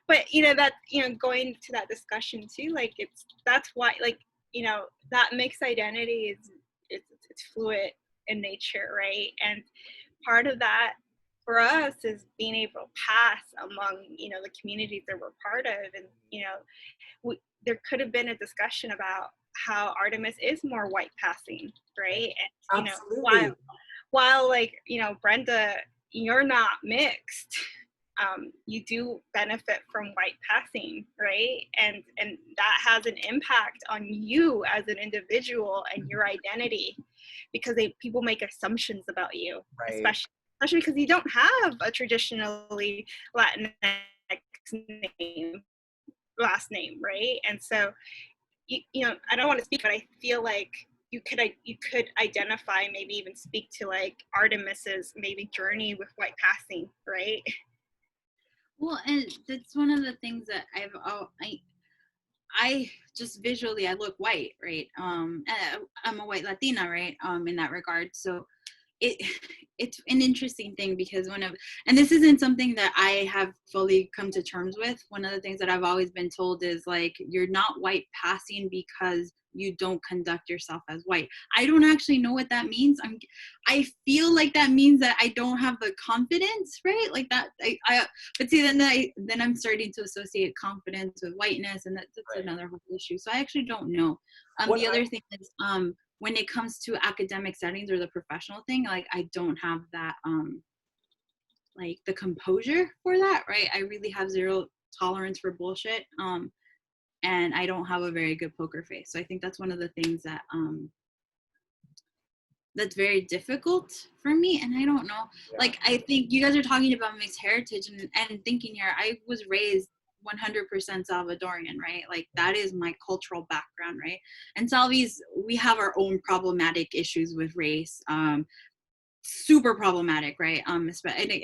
But that going to that discussion too, like that's why, like, that mixed identity is it's fluid in nature, right? And part of that for us is being able to pass among the communities that we're part of, and there could have been a discussion about how Artemis is more white passing, right? And absolutely. while like Brenda, you're not mixed. You do benefit from white passing, right? And that has an impact on you as an individual and your identity, because people make assumptions about you, right. especially because you don't have a traditionally Latinx last name, right? And so, I don't want to speak, but I feel like you could identify, maybe even speak to like Artemis's maybe journey with white passing, right? Well, and that's one of the things that I just visually, I look white, right? I'm a white Latina, right? In that regard. So it's an interesting thing, because and this isn't something that I have fully come to terms with. One of the things that I've always been told is like, you're not white passing because you don't conduct yourself as white. I don't actually know what that means. I feel like that means that I don't have the confidence, right? Like that. But see, then I'm starting to associate confidence with whiteness, and that's right. Another whole issue. So I actually don't know. The other thing is, when it comes to academic settings or the professional thing, like I don't have that, like the composure for that, right? I really have zero tolerance for bullshit. And I don't have a very good poker face. So I think that's one of the things that that's very difficult for me. And I don't know, like, I think you guys are talking about mixed heritage and thinking here, I was raised 100% Salvadorian, right? Like that is my cultural background, right? And Salvi's, we have our own problematic issues with race, super problematic, right? And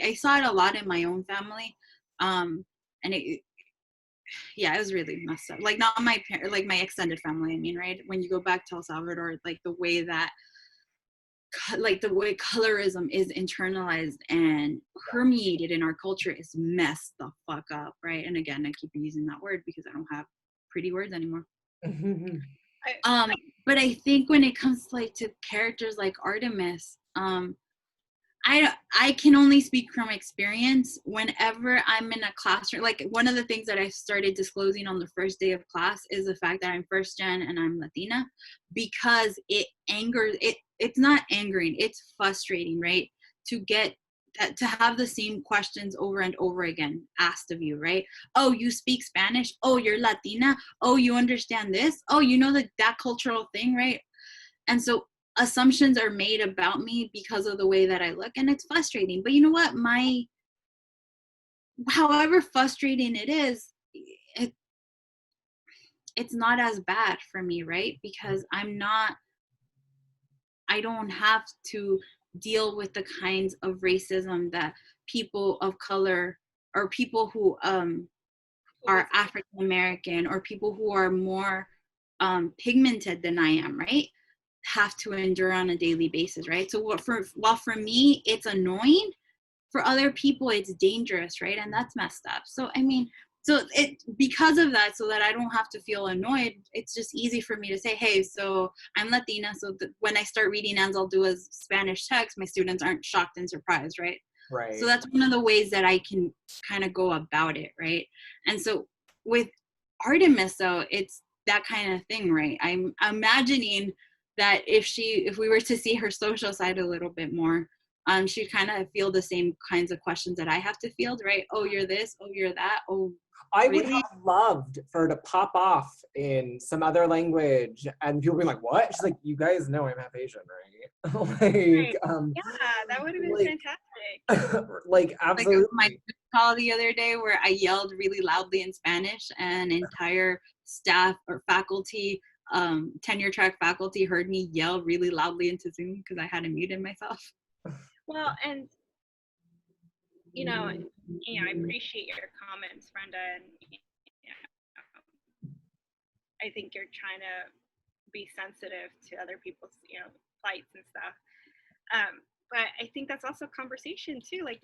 I saw it a lot in my own family, and it was really messed up. Like not my parents, like my extended family. I mean, right? When you go back to El Salvador, like the way colorism is internalized and permeated in our culture is messed the fuck up, right? And again, I keep using that word because I don't have pretty words anymore. But I think when it comes to characters like Artemis, I can only speak from experience. Whenever I'm in a classroom, like one of the things that I started disclosing on the first day of class is the fact that I'm first gen and I'm Latina, because it angers, it's not angering, it's frustrating, right? To have the same questions over and over again asked of you, right? Oh, you speak Spanish? Oh, you're Latina? Oh, you understand this? Oh, you know that cultural thing, right? And so assumptions are made about me because of the way that I look, and it's frustrating. But you know what? However frustrating it is, it's not as bad for me, right? Because I don't have to deal with the kinds of racism that people of color or people who are African American or people who are more pigmented than I am, right? have to endure on a daily basis, right? So while for me it's annoying, for other people it's dangerous, right? And that's messed up. So I mean, so it, because of that, so that I don't have to feel annoyed, it's just easy for me to say, hey, so I'm Latina, so when I start reading I'll do a Spanish text, my students aren't shocked and surprised, right? Right. So that's one of the ways that I can kind of go about it, right? And so with Artemis, though, it's that kind of thing, right? I'm imagining that if we were to see her social side a little bit more, she'd kind of feel the same kinds of questions that I have to field, right? Oh, you're this. Oh, you're that. Oh, I really? would have loved for her to pop off in some other language and people be like, what? She's like, you guys know I'm half Asian, right? Right. Yeah, that would have been fantastic. Like, absolutely. Like my call the other day where I yelled really loudly in Spanish and entire staff or faculty, tenure track faculty heard me yell really loudly into Zoom because I hadn't muted myself. Well, and I appreciate your comments, Brenda, and I think you're trying to be sensitive to other people's, plights and stuff. But I think that's also conversation too, like,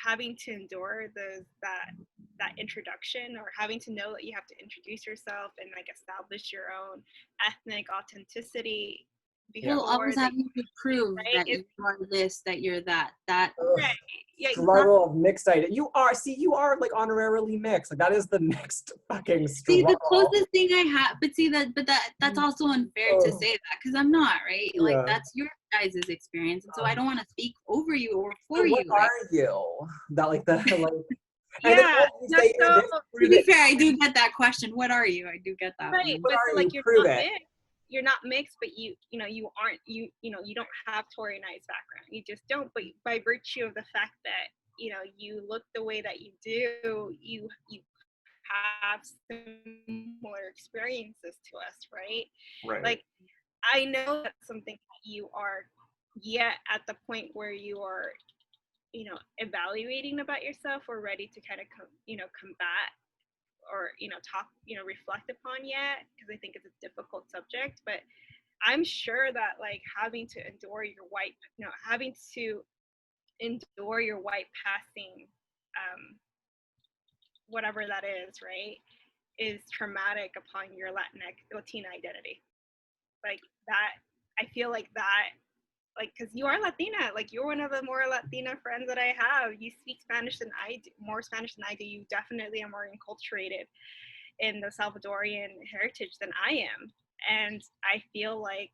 having to endure that introduction, or having to know that you have to introduce yourself and like establish your own ethnic authenticity. Well, always having to prove that you are this, that you're that. Right. Yeah, struggle of mixed identity. You are like honorarily mixed. Like that is the next fucking struggle. See, the closest thing I have, but that's also unfair to say that, because I'm not, right? Yeah. Like that's your guys' experience, and so I don't want to speak over you or for you. What are you? That like the like. Yeah. To be fair, I do get that question. What are you? I do get that. Right, but so, like, you're not mixed, but you aren't, you don't have Tory and I's background. You just don't. But by virtue of the fact that you look the way that you do, you have similar experiences to us, right? Right. Like, I know that's something that you are yet at the point where you are, evaluating about yourself, or ready to kind of combat or talk, reflect upon yet, because I think it's a difficult subject. But I'm sure that, like, having to endure your white passing, whatever that is, right, is traumatic upon your Latina identity. Like that, I feel like that, like, because you are Latina, like you're one of the more Latina friends that I have. You speak Spanish than I do, more Spanish than I do. You definitely are more enculturated in the Salvadorian heritage than I am. And I feel like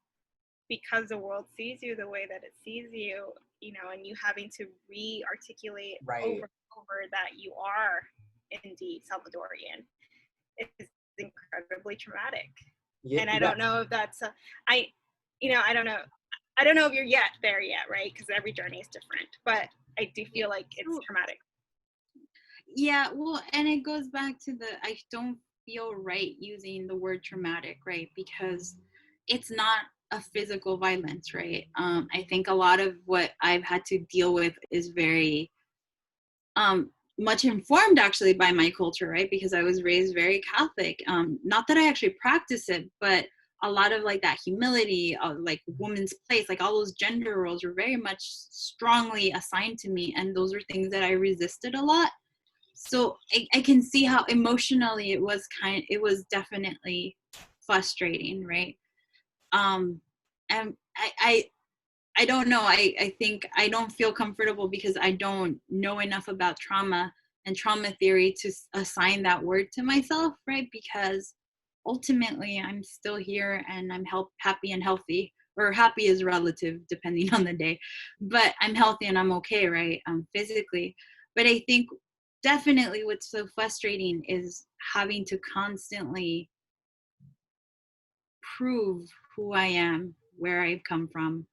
because the world sees you the way that it sees you, and you having to re-articulate over and over that you are indeed Salvadorian, is incredibly traumatic. Yeah, and I don't know if that's I don't know. I don't know if you're there yet, right? Because every journey is different, but I do feel like it's traumatic. Yeah, well, and it goes back to I don't feel right using the word traumatic, right? Because it's not a physical violence, right? I think a lot of what I've had to deal with is very much informed actually by my culture, right? Because I was raised very Catholic. Not that I actually practice it, but a lot of like that humility, like woman's place, like all those gender roles were very much strongly assigned to me. And those were things that I resisted a lot. So I can see how emotionally it was definitely frustrating, right? And I don't know. I think I don't feel comfortable because I don't know enough about trauma and trauma theory to assign that word to myself, right? Because ultimately I'm still here and I'm happy and healthy, or happy is relative depending on the day, but I'm healthy and I'm okay, right? Physically. But I think definitely what's so frustrating is having to constantly prove who I am, where I've come from,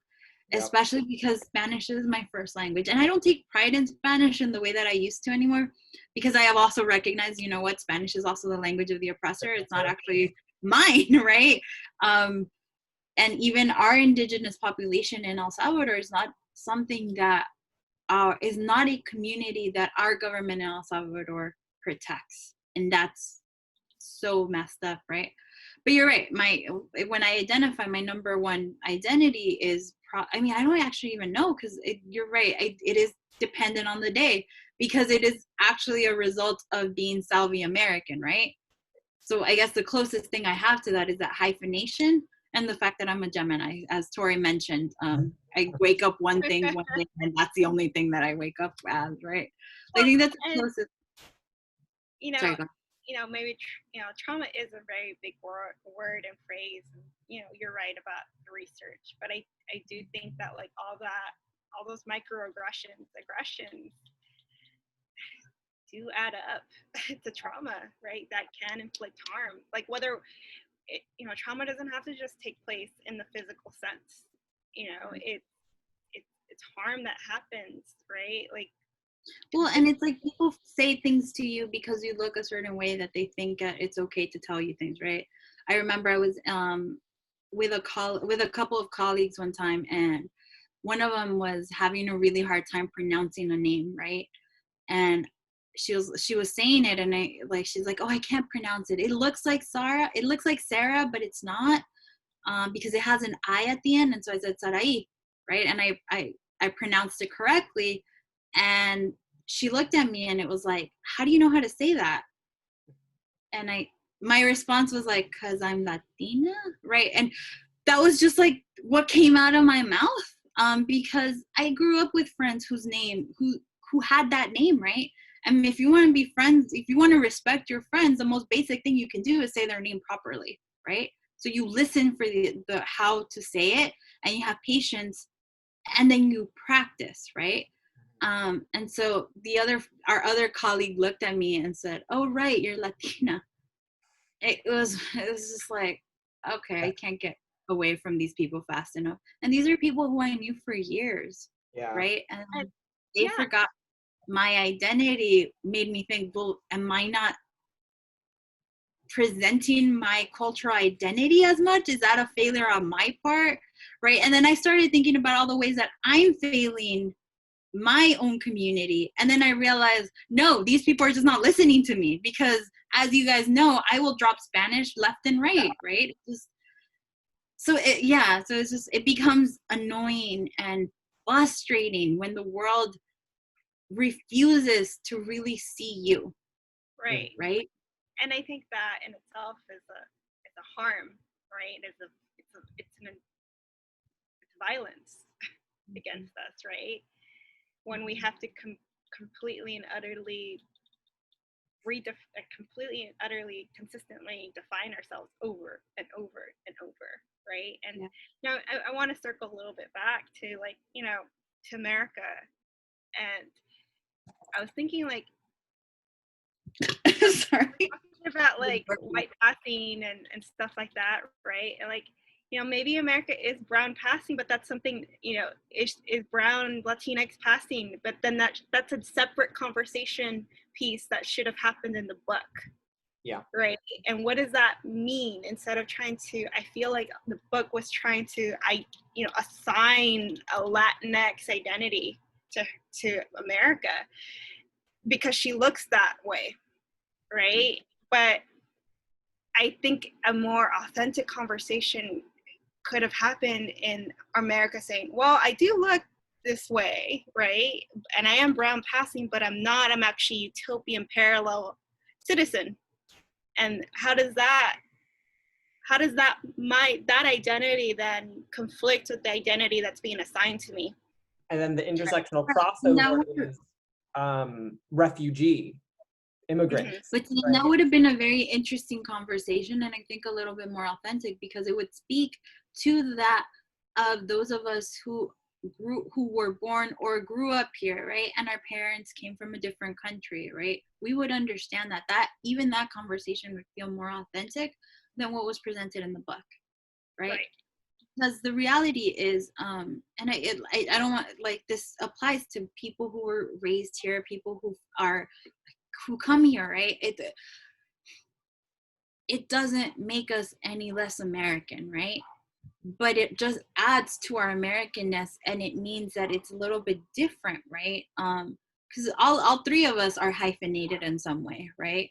especially because Spanish is my first language. And I don't take pride in Spanish in the way that I used to anymore, because I have also recognized, Spanish is also the language of the oppressor. It's not actually mine, right? And even our indigenous population in El Salvador is not something that is not a community that our government in El Salvador protects. And that's so messed up, right? But you're right. When I identify, my number one identity is I don't actually even know, because you're right. It is dependent on the day, because it is actually a result of being Salvi American, right? So I guess the closest thing I have to that is that hyphenation and the fact that I'm a Gemini, as Tori mentioned. I wake up one thing one day, and that's the only thing that I wake up as, right? So I think that's the closest. Sorry, maybe trauma is a very big word and phrase. And, you're right about the research, but I do think that like all those microaggressions do add up to trauma, right? That can inflict harm. Like whether trauma doesn't have to just take place in the physical sense. It's harm that happens, right? Like, well, and it's like people say things to you because you look a certain way that they think it's okay to tell you things, right? I remember I was with a couple of colleagues one time, and one of them was having a really hard time pronouncing a name, right? And she was saying it, and she's like, oh, I can't pronounce it. It looks like Sarah, but it's not, because it has an I at the end. And so I said Sarai, right? And I pronounced it correctly. And she looked at me and it was like, how do you know how to say that? And my response was like, cause I'm Latina, right? And that was just like what came out of my mouth, because I grew up with friends who had that name, right? I mean, if you want to be friends, if you want to respect your friends, the most basic thing you can do is say their name properly, right? So you listen for the how to say it, and you have patience, and then you practice, right? And so our other colleague looked at me and said, oh, right, you're Latina. It was just like, okay, I can't get away from these people fast enough. And these are people who I knew for years, right? And they forgot my identity, made me think, well, am I not presenting my cultural identity as much? Is that a failure on my part, right? And then I started thinking about all the ways that I'm failing my own community, and then I realized, no, these people are just not listening to me, because as you guys know, I will drop Spanish left and right, right? So it's just, it becomes annoying and frustrating when the world refuses to really see you, right? And I think that in itself is a harm, right? It's violence against us, right? When we have to completely and utterly consistently define ourselves over and over and over, right? And now I want to circle a little bit back to to America, and I was thinking sorry, about white passing and stuff like that, right? And maybe America is brown passing, but that's something, is brown Latinx passing, but then that's a separate conversation piece that should have happened in the book. Yeah. Right. And what does that mean? Instead of I feel like the book was trying to, assign a Latinx identity to America because she looks that way. Right. But I think a more authentic conversation could have happened in America saying, well, I do look this way, right? And I am brown passing, but I'm actually utopian parallel citizen. And how does that identity then conflict with the identity that's being assigned to me? And then the intersectional crossover is refugee, immigrant. Mm-hmm. But that would have been a very interesting conversation, and I think a little bit more authentic, because it would speak to that of those of us who were born or grew up here, right? And our parents came from a different country, right? We would understand that even that conversation would feel more authentic than what was presented in the book, right? Because the reality is, and I don't want, this applies to people who were raised here, people who come here, right? It doesn't make us any less American, right? But it just adds to our Americanness, and it means that it's a little bit different, right? Because all three of us are hyphenated in some way, right?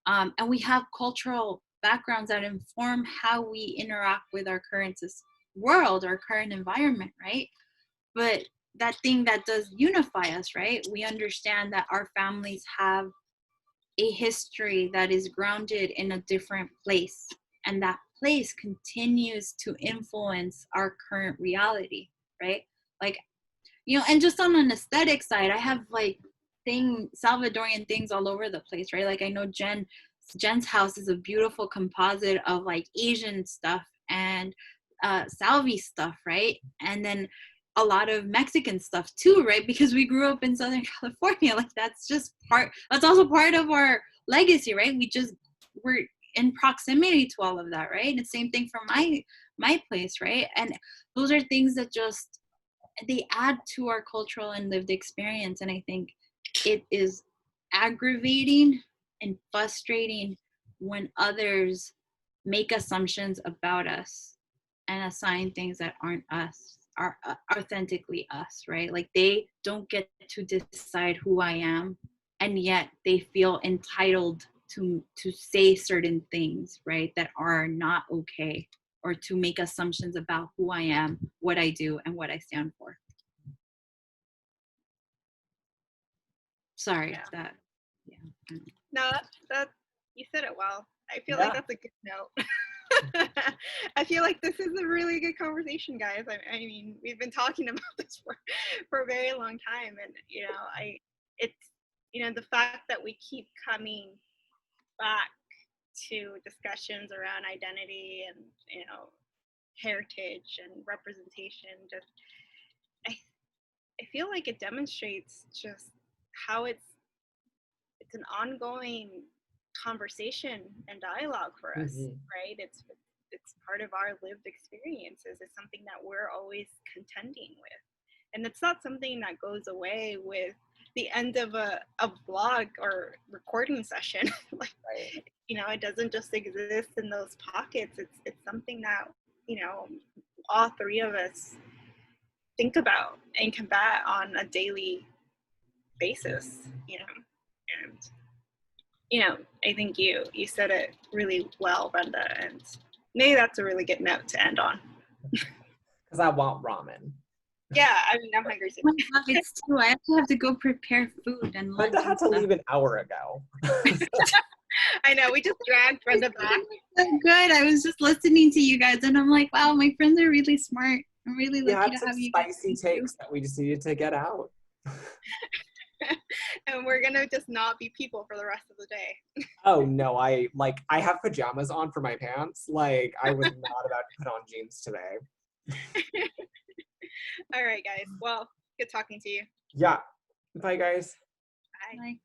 And we have cultural backgrounds that inform how we interact with our current world, our current environment, right? But that thing that does unify us, right? We understand that our families have a history that is grounded in a different place, and that place continues to influence our current reality, right? Like, you know, and just on an aesthetic side, I have like Salvadorian things all over the place, right? Like I know Jen's house is a beautiful composite of like Asian stuff and Salvi stuff, right? And then a lot of Mexican stuff too, right? Because we grew up in Southern California. Like that's also part of our legacy, right? We're in proximity to all of that, right? And the same thing for my place, right? And those are things that just, they add to our cultural and lived experience. And I think it is aggravating and frustrating when others make assumptions about us and assign things that aren't us, are authentically us, right? Like they don't get to decide who I am, and yet they feel entitled to say certain things, right, that are not okay, or to make assumptions about who I am, what I do, and what I stand for. Sorry, yeah. No, that you said it well. I feel like that's a good note. I feel like this is a really good conversation, guys. I mean, we've been talking about this for a very long time, and you know, it's you know, the fact that we keep coming back to discussions around identity and, you know, heritage and representation, just I feel like it demonstrates just how it's an ongoing conversation and dialogue for us, right? It's part of our lived experiences. It's something that we're always contending with, and it's not something that goes away with the end of a vlog or recording session. Like, right. You know, it doesn't just exist in those pockets. It's something that, you know, all three of us think about and combat on a daily basis, you know. And you know, I think you said it really well, Brenda, and maybe that's a really good note to end on. Because I want ramen. Yeah, I mean, I'm hungry too. It's too. I actually have to go prepare food and lunch. Brenda had to leave an hour ago. I know, we just dragged Brenda back. So good. I was just listening to you guys, and I'm like, wow, my friends are really smart. I'm really lucky to have you guys. Spicy takes that we just needed to get out. And we're gonna just not be people for the rest of the day. Oh no, I have pajamas on for my pants. Like, I was not about to put on jeans today. All right, guys. Well, good talking to you. Yeah. Bye, guys. Bye.